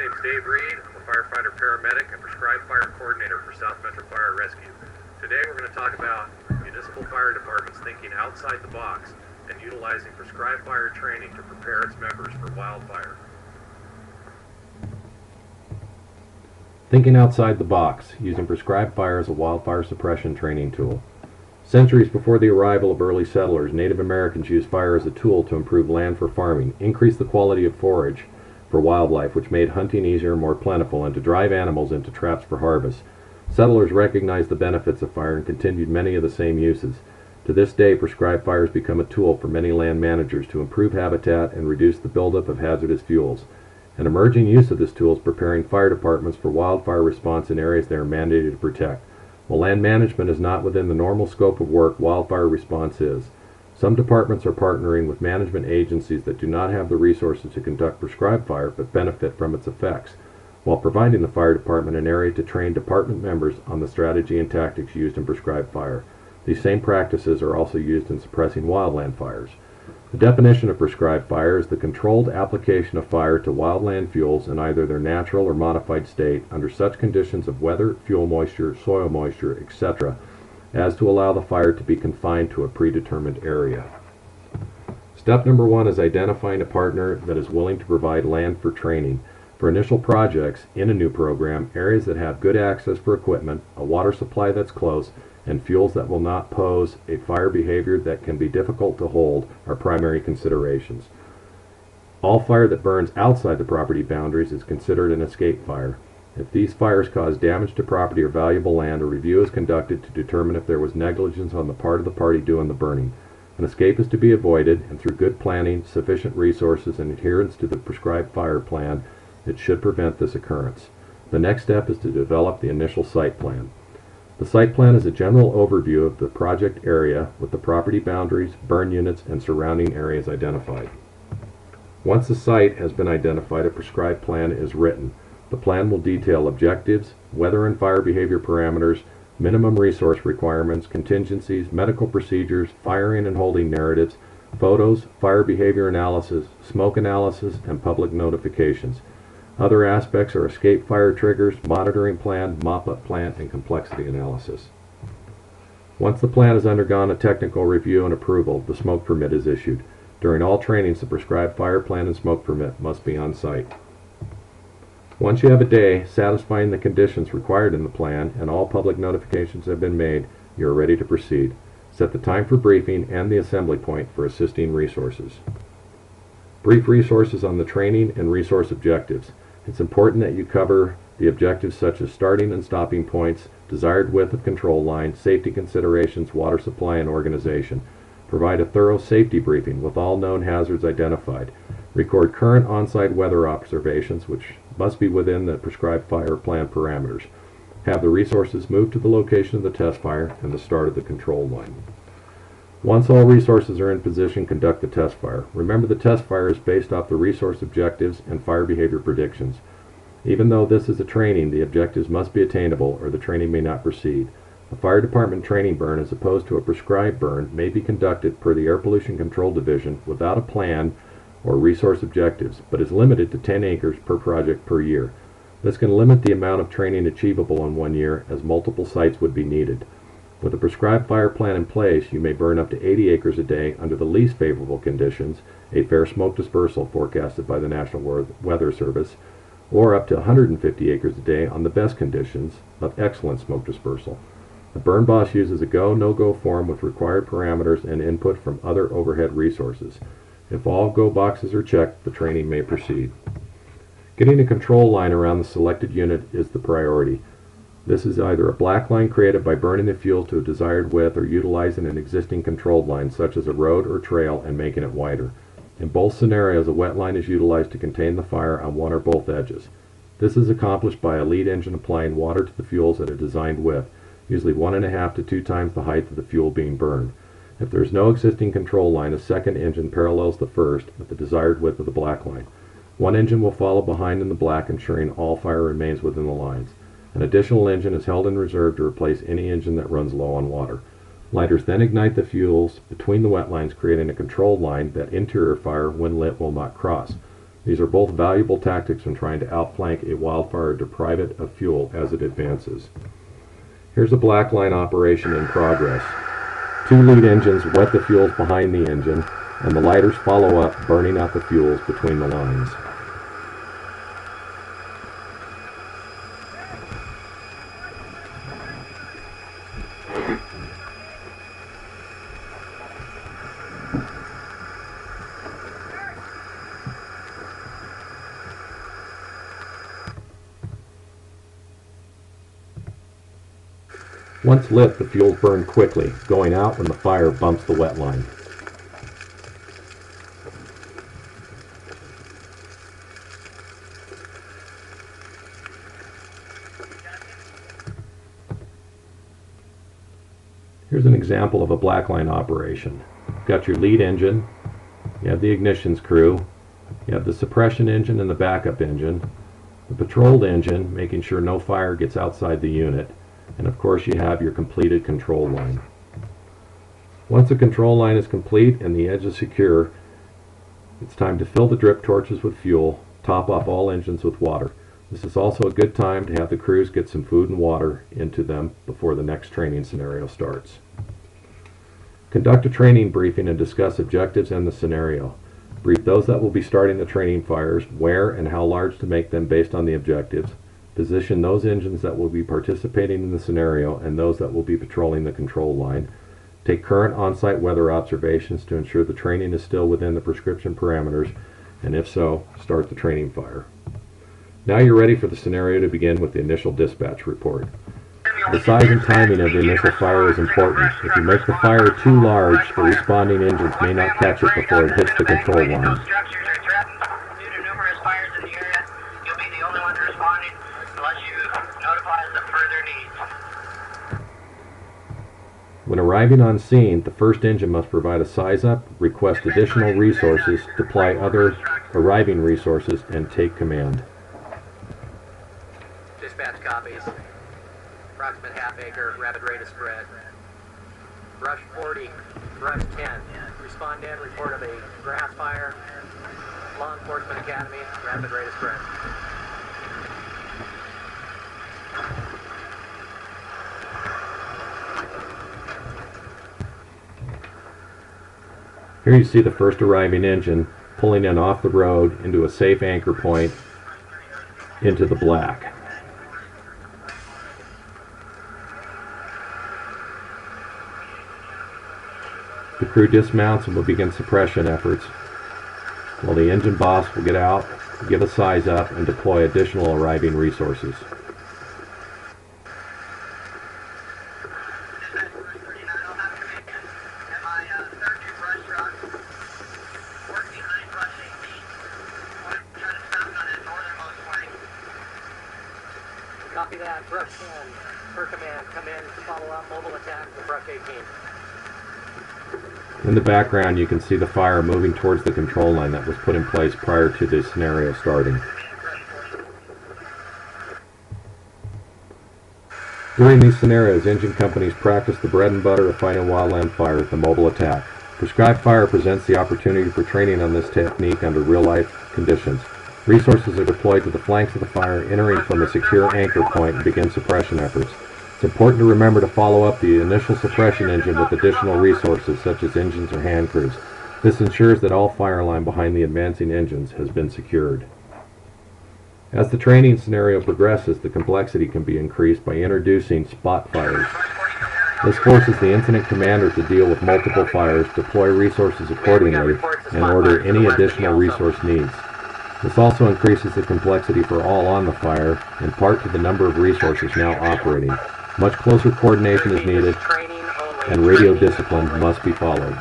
name's Dave Reed. I'm a firefighter paramedic and prescribed fire coordinator for South Metro Fire Rescue. Today we're going to talk about municipal fire departments thinking outside the box and utilizing prescribed fire training to prepare its members for wildfire. Thinking outside the box, using prescribed fire as a wildfire suppression training tool. Centuries before the arrival of early settlers, Native Americans used fire as a tool to improve land for farming, increase the quality of forage for wildlife, which made hunting easier and more plentiful, and to drive animals into traps for harvest. Settlers recognized the benefits of fire and continued many of the same uses. To this day, prescribed fire has become a tool for many land managers to improve habitat and reduce the buildup of hazardous fuels. An emerging use of this tool is preparing fire departments for wildfire response in areas they are mandated to protect. While land management is not within the normal scope of work, wildfire response is. Some departments are partnering with management agencies that do not have the resources to conduct prescribed fire but benefit from its effects, while providing the fire department an area to train department members on the strategy and tactics used in prescribed fire. These same practices are also used in suppressing wildland fires. The definition of prescribed fire is the controlled application of fire to wildland fuels in either their natural or modified state under such conditions of weather, fuel moisture, soil moisture, etc., as to allow the fire to be confined to a predetermined area. Step number 1 is identifying a partner that is willing to provide land for training. For initial projects in a new program, areas that have good access for equipment, a water supply that's close, and fuels that will not pose a fire behavior that can be difficult to hold are primary considerations. All fire that burns outside the property boundaries is considered an escape fire. If these fires cause damage to property or valuable land, a review is conducted to determine if there was negligence on the part of the party doing the burning. An escape is to be avoided, and through good planning, sufficient resources, and adherence to the prescribed fire plan, it should prevent this occurrence. The next step is to develop the initial site plan. The site plan is a general overview of the project area with the property boundaries, burn units, and surrounding areas identified. Once the site has been identified, a prescribed plan is written. The plan will detail objectives, weather and fire behavior parameters, minimum resource requirements, contingencies, medical procedures, firing and holding narratives, photos, fire behavior analysis, smoke analysis, and public notifications. Other aspects are escape fire triggers, monitoring plan, mop-up plan, and complexity analysis. Once the plan has undergone a technical review and approval, the smoke permit is issued. During all trainings, the prescribed fire plan and smoke permit must be on site. Once you have a day satisfying the conditions required in the plan and all public notifications have been made, you are ready to proceed. Set the time for briefing and the assembly point for assisting resources. Brief resources on the training and resource objectives. It's important that you cover the objectives such as starting and stopping points, desired width of control line, safety considerations, water supply, and organization. Provide a thorough safety briefing with all known hazards identified. Record current on-site weather observations, which must be within the prescribed fire plan parameters. Have the resources moved to the location of the test fire and the start of the control line. Once all resources are in position, conduct the test fire. Remember, the test fire is based off the resource objectives and fire behavior predictions. Even though this is a training, the objectives must be attainable or the training may not proceed. A fire department training burn, as opposed to a prescribed burn, may be conducted per the Air Pollution Control Division without a plan or resource objectives, but is limited to 10 acres per project per year. This can limit the amount of training achievable in 1 year, as multiple sites would be needed. With a prescribed fire plan in place, you may burn up to 80 acres a day under the least favorable conditions, a fair smoke dispersal forecasted by the National Weather Service, or up to 150 acres a day on the best conditions of excellent smoke dispersal. The burn boss uses a go, no-go form with required parameters and input from other overhead resources. If all go boxes are checked, the training may proceed. Getting a control line around the selected unit is the priority. This is either a black line created by burning the fuel to a desired width or utilizing an existing controlled line such as a road or trail and making it wider. In both scenarios, a wet line is utilized to contain the fire on one or both edges. This is accomplished by a lead engine applying water to the fuels at a designed width, usually 1.5 to 2 times the height of the fuel being burned. If there is no existing control line, a second engine parallels the first at the desired width of the black line. One engine will follow behind in the black, ensuring all fire remains within the lines. An additional engine is held in reserve to replace any engine that runs low on water. Lighters then ignite the fuels between the wet lines, creating a controlled line that interior fire, when lit, will not cross. These are both valuable tactics when trying to outflank a wildfire or deprive it of fuel as it advances. Here's a black line operation in progress. 2 lead engines wet the fuels behind the engine, and the lighters follow up, burning out the fuels between the lines. Once lit, the fuels burn quickly, going out when the fire bumps the wet line. Here's an example of a black line operation. You've got your lead engine, you have the ignition screw, you have the suppression engine and the backup engine, the patrolled engine, making sure no fire gets outside the unit, and of course you have your completed control line. Once the control line is complete and the edge is secure, it's time to fill the drip torches with fuel, top off all engines with water. This is also a good time to have the crews get some food and water into them before the next training scenario starts. Conduct a training briefing and discuss objectives and the scenario. Brief those that will be starting the training fires, where and how large to make them based on the objectives. Position those engines that will be participating in the scenario and those that will be patrolling the control line. Take current on-site weather observations to ensure the training is still within the prescription parameters, and if so, start the training fire. Now you're ready for the scenario to begin with the initial dispatch report. The size and timing of the initial fire is important. If you make the fire too large, the responding engines may not catch it before it hits the control line. When arriving on scene, the first engine must provide a size-up, request additional resources, deploy other arriving resources, and take command. Dispatch copies. Approximate half acre, rapid rate of spread. Brush 40, brush 10. Respond in, report of a grass fire. Law Enforcement Academy, rapid rate of spread. Here you see the first arriving engine pulling in off the road into a safe anchor point into the black. The crew dismounts and will begin suppression efforts, while the engine boss will get out, give a size up, and deploy additional arriving resources. Copy that. Brush 10. Per command, come in to follow up mobile attack with Brush 18. In the background you can see the fire moving towards the control line that was put in place prior to the scenario starting. During these scenarios, engine companies practice the bread and butter of fighting wildland fire, the mobile attack. Prescribed Fire presents the opportunity for training on this technique under real-life conditions. Resources are deployed to the flanks of the fire, entering from a secure anchor point, and begin suppression efforts. It's important to remember to follow up the initial suppression engine with additional resources such as engines or hand crews. This ensures that all fire line behind the advancing engines has been secured. As the training scenario progresses, the complexity can be increased by introducing spot fires. This forces the incident commander to deal with multiple fires, deploy resources accordingly, and order any additional resource needs. This also increases the complexity for all on the fire, in part to the number of resources now operating. Much closer coordination is needed, and radio discipline must be followed.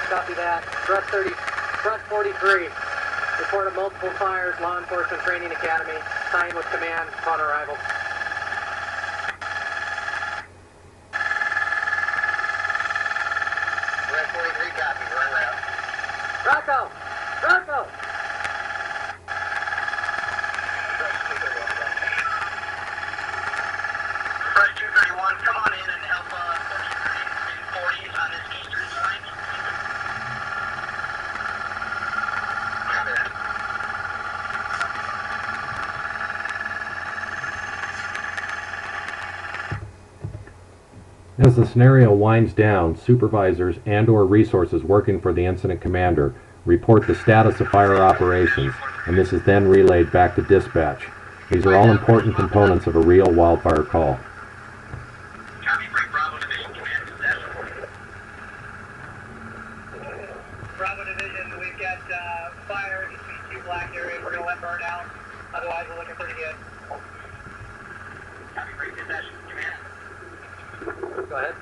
Copy that. Brush 43. Report of multiple fires, Law Enforcement Training Academy. Sign with command upon arrival. As the scenario winds down, supervisors and/or resources working for the incident commander report the status of fire operations, and this is then relayed back to dispatch. These are all important components of a real wildfire call. Bravo Division, we've got fire in between two black areas. We're going to let burn out. Otherwise, we're looking pretty good. Copy, break possession. Command. Go ahead.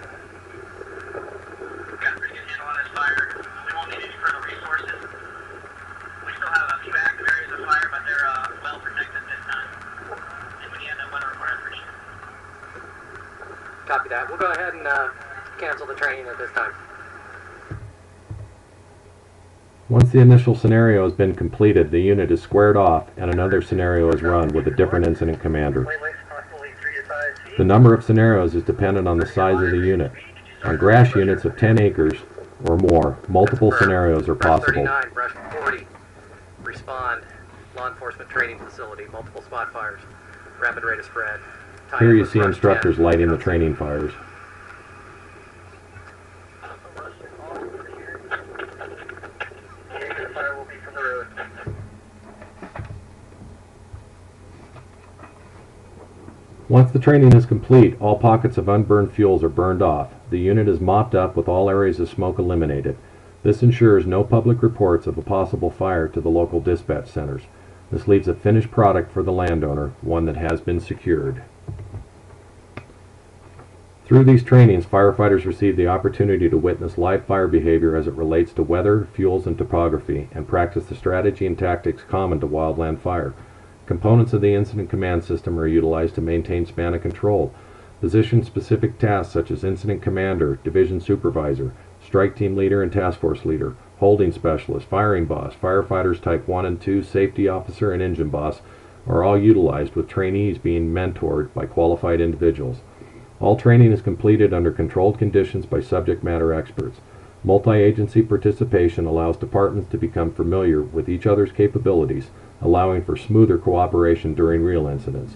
We've got a pretty good handle on this fire. We won't need any further resources. We still have a few active areas of fire, but they're well protected this time. And we need to weather report for sure. Copy that. We'll go ahead and cancel the training at this time. Once the initial scenario has been completed, the unit is squared off and another scenario is run with a different incident commander. The number of scenarios is dependent on the size of the unit. On grass units of 10 acres or more, multiple scenarios are possible. 39, brush 40. Respond. Law enforcement training facility. Multiple spot fires. Rapid rate of spread. Here you see instructors lighting the training fires. Once the training is complete, all pockets of unburned fuels are burned off. The unit is mopped up with all areas of smoke eliminated. This ensures no public reports of a possible fire to the local dispatch centers. This leaves a finished product for the landowner, one that has been secured. Through these trainings, firefighters receive the opportunity to witness live fire behavior as it relates to weather, fuels, and topography, and practice the strategy and tactics common to wildland fire. Components of the incident command system are utilized to maintain span of control. Position-specific tasks such as incident commander, division supervisor, strike team leader and task force leader, holding specialist, firing boss, firefighters type 1 and 2, safety officer, and engine boss are all utilized, with trainees being mentored by qualified individuals. All training is completed under controlled conditions by subject matter experts. Multi-agency participation allows departments to become familiar with each other's capabilities, allowing for smoother cooperation during real incidents.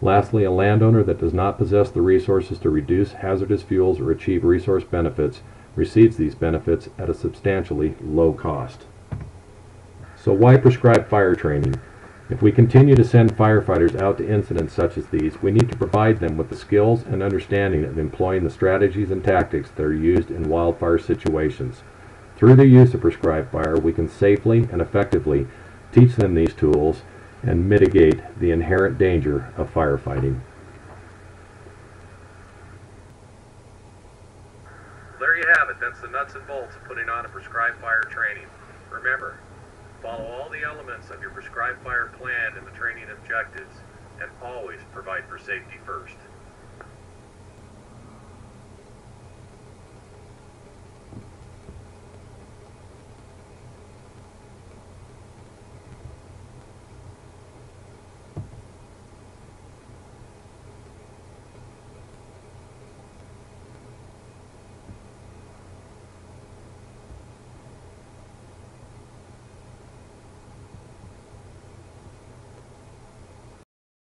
Lastly, a landowner that does not possess the resources to reduce hazardous fuels or achieve resource benefits receives these benefits at a substantially low cost. So why prescribe fire training? If we continue to send firefighters out to incidents such as these, we need to provide them with the skills and understanding of employing the strategies and tactics that are used in wildfire situations. Through the use of prescribed fire, we can safely and effectively teach them these tools and mitigate the inherent danger of firefighting. There you have it. That's the nuts and bolts of putting on a prescribed fire training. Remember, follow all the elements of your prescribed fire plan and the training objectives, and always provide for safety first.